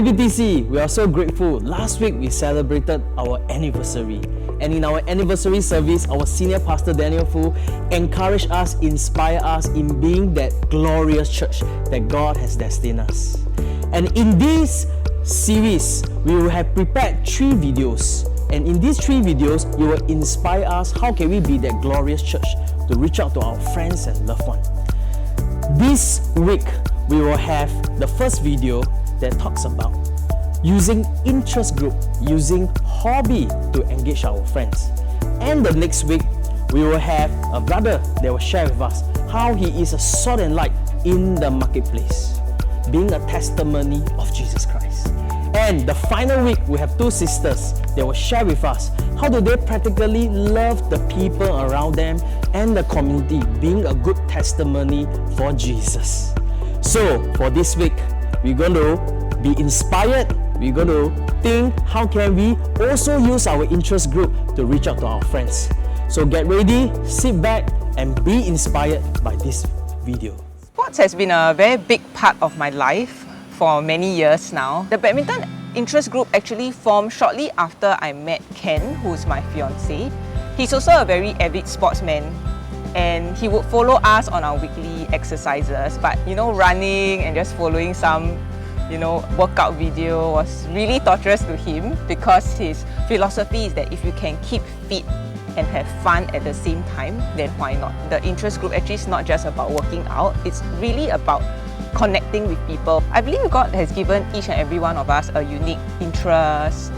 PPTC, we are so grateful. Last week we celebrated our anniversary. And in our anniversary service, our senior pastor Daniel Fu encouraged us, inspired us in being that glorious church that God has destined us. And in this series, we will have prepared 3 videos. And in these 3 videos, you will inspire us how can we be that glorious church to reach out to our friends and loved ones. This week, we will have the first video that talks about using interest group, using hobby to engage our friends. And the next week, we will have a brother that will share with us how he is a salt and light in the marketplace, being a testimony of Jesus Christ. And the final week, we have 2 sisters that will share with us how do they practically love the people around them and the community, being a good testimony for Jesus. So for this week, we're going to be inspired. We're going to think how can we also use our interest group to reach out to our friends. So get ready, sit back and be inspired by this video. Sports has been a very big part of my life for many years now. The badminton interest group actually formed shortly after I met Ken, who's my fiancé. He's also a very avid sportsman, and he would follow us on our weekly exercises. But running and just following some workout video was really torturous to him, because his philosophy is that if you can keep fit and have fun at the same time, then why not? The interest group actually is not just about working out, it's really about connecting with people. I believe God has given each and every one of us a unique interest,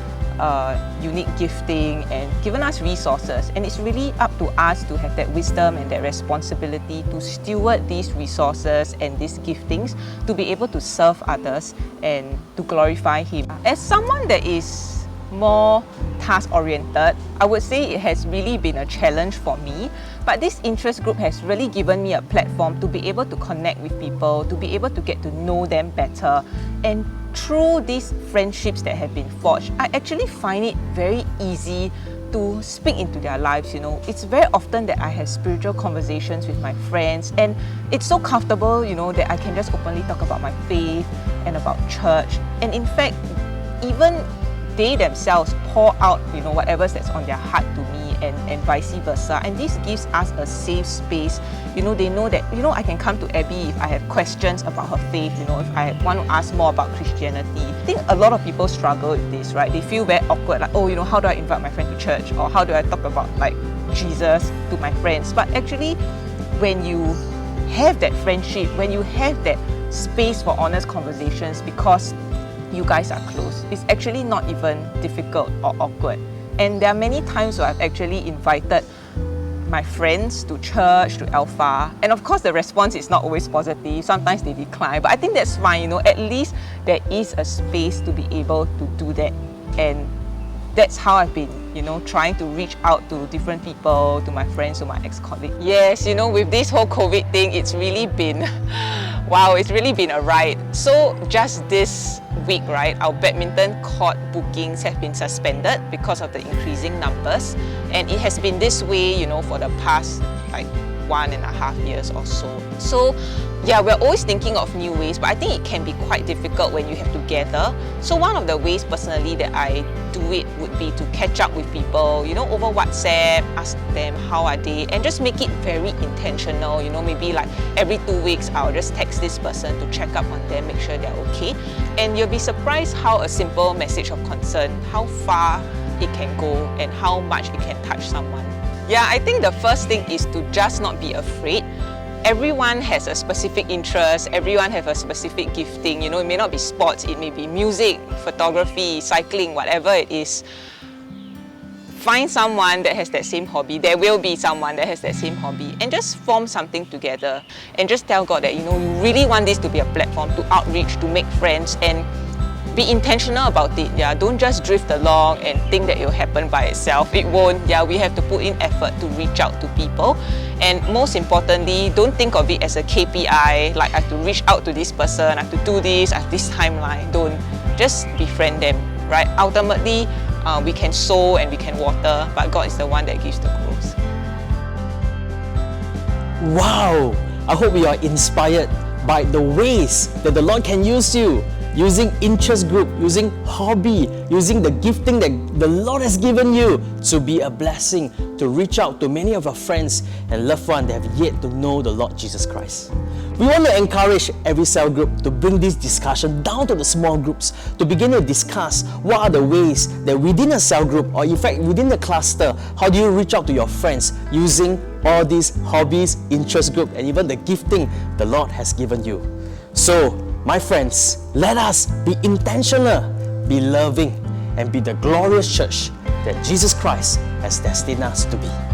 unique gifting, and given us resources, and it's really up to us to have that wisdom and that responsibility to steward these resources and these giftings to be able to serve others and to glorify Him. As someone that is more task-oriented, I would say it has really been a challenge for me, but this interest group has really given me a platform to be able to connect with people, to be able to get to know them better. And through these friendships that have been forged, I actually find it very easy to speak into their lives. It's very often that I have spiritual conversations with my friends, and it's so comfortable, that I can just openly talk about my faith and about church. And in fact, even they themselves pour out, whatever that's on their heart to me, and vice versa. And this gives us a safe space. They know that, I can come to Abby if I have questions about her faith, if I want to ask more about Christianity. I think a lot of people struggle with this, right? They feel very awkward, like, how do I invite my friend to church? Or how do I talk about, Jesus to my friends? But actually, when you have that friendship, when you have that space for honest conversations, because you guys are close, it's actually not even difficult or awkward. And there are many times where I've actually invited my friends to church, to Alpha, and of course the response is not always positive. Sometimes they decline, but I think that's fine. At least there is a space to be able to do that. And that's how I've been, trying to reach out to different people, to my friends, to my ex-colleagues. Yes, with this whole COVID thing, it's really been wow, it's really been a ride. So just this week, right, our badminton court bookings have been suspended because of the increasing numbers, and it has been this way, for the past 1.5 years or so. So yeah, we're always thinking of new ways, but I think it can be quite difficult when you have to gather. So one of the ways personally that I do it would be to catch up with people, over WhatsApp, ask them how are they, and just make it very intentional. Maybe every 2 weeks I'll just text this person to check up on them, make sure they're okay. And you'll be surprised how a simple message of concern, how far it can go and how much it can touch someone. Yeah, I think the first thing is to just not be afraid. Everyone has a specific interest, everyone has a specific gifting. It may not be sports, it may be music, photography, cycling, whatever it is. Find someone that has that same hobby. There will be someone that has that same hobby, and just form something together and just tell God that you really want this to be a platform to outreach, to make friends, and be intentional about it. Yeah, don't just drift along and think that it will happen by itself. It won't. Yeah, we have to put in effort to reach out to people. And most importantly, don't think of it as a KPI, like I have to reach out to this person, I have to do this, I have this timeline. Don't. Just befriend them, right? Ultimately, we can sow and we can water, but God is the one that gives the growth. Wow! I hope you are inspired by the ways that the Lord can use you using interest group, using hobby, using the gifting that the Lord has given you to be a blessing, to reach out to many of your friends and loved ones that have yet to know the Lord Jesus Christ. We want to encourage every cell group to bring this discussion down to the small groups, to begin to discuss what are the ways that within a cell group, or in fact within the cluster, how do you reach out to your friends using all these hobbies, interest group, and even the gifting the Lord has given you. So, my friends, let us be intentional, be loving, and be the glorious church that Jesus Christ has destined us to be.